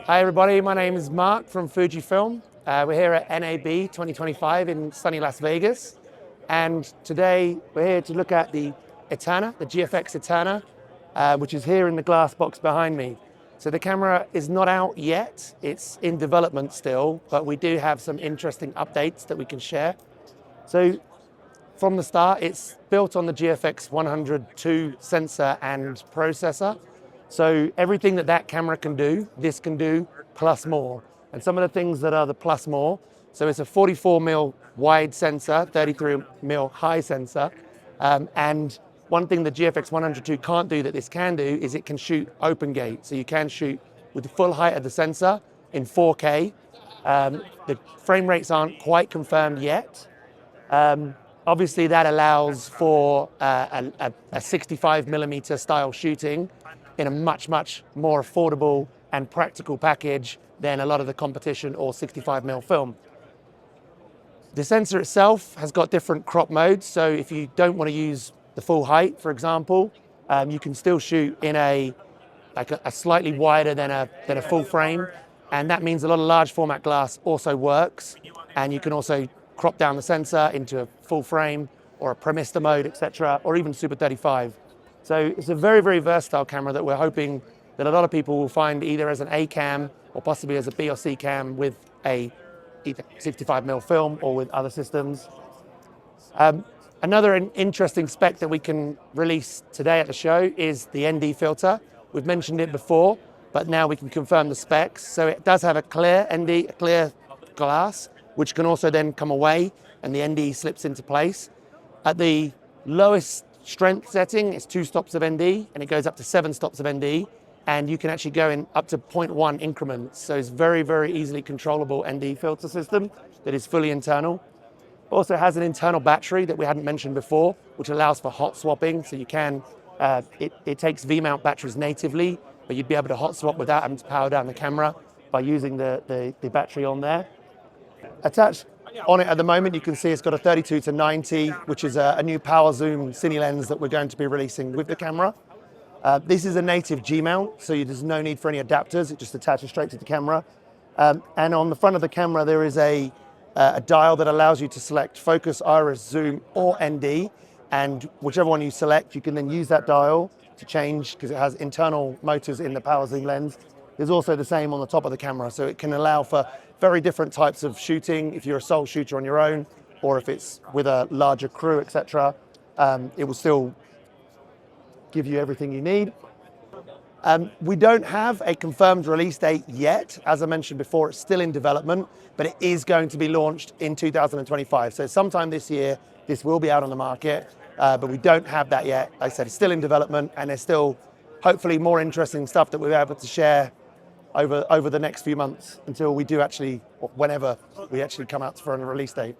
Hi everybody, my name is Marc from Fujifilm. We're here at NAB 2025 in sunny Las Vegas. And today we're here to look at the Eterna, the GFX Eterna, which is here in the glass box behind me. So the camera is not out yet, it's in development still, but we do have some interesting updates that we can share. So from the start, it's built on the GFX 102 sensor and processor. So everything that camera can do, this can do plus more. And some of the things that are the plus more, so it's a 44mm wide sensor, 33mm high sensor. And one thing the GFX 102 can't do that this can do is it can shoot open gate. So you can shoot with the full height of the sensor in 4K. The frame rates aren't quite confirmed yet. Obviously that allows for a 65mm style shooting in a much more affordable and practical package than a lot of the competition or 65mm film. The sensor itself has got different crop modes, so if you don't want to use the full height, for example, you can still shoot in a slightly wider than a full frame, and that means a lot of large format glass also works, and you can also crop down the sensor into a full frame or a Premista mode, etc., or even Super 35. So it's a very versatile camera that we're hoping that a lot of people will find either as an A cam or possibly as a B or C cam with a either 65mm film or with other systems. Another interesting spec that we can release today at the show is the ND filter. We've mentioned it before, but now we can confirm the specs. So it does have a clear ND, a clear glass, which can also then come away and the ND slips into place. At the lowest strength setting, it's 2 stops of ND, and it goes up to 7 stops of ND, and you can actually go in up to 0.1 increments. So it's very easily controllable ND filter system that is fully internal. Also has an internal battery that we hadn't mentioned before, which allows for hot swapping. So you can, it takes V-mount batteries natively, but you'd be able to hot swap without having to power down the camera by using the battery on there. Attached on it at the moment, you can see it's got a 32-90, which is a new power zoom cine lens that we're going to be releasing with the camera. This is a native G-mount, so there's no need for any adapters. It just attaches straight to the camera. And on the front of the camera, there is a dial that allows you to select focus, iris, zoom, or ND. And whichever one you select, you can then use that dial to change, because it has internal motors in the power zoom lens. There's also the same on the top of the camera, so it can allow for very different types of shooting. If you're a sole shooter on your own, or if it's with a larger crew, etc., it will still give you everything you need. We don't have a confirmed release date yet. As I mentioned before, it's still in development, but it is going to be launched in 2025. So sometime this year, this will be out on the market, but we don't have that yet. Like I said, it's still in development, and there's still hopefully more interesting stuff that we'll be able to share over the next few months until we do actually, or whenever we actually come out for a release date.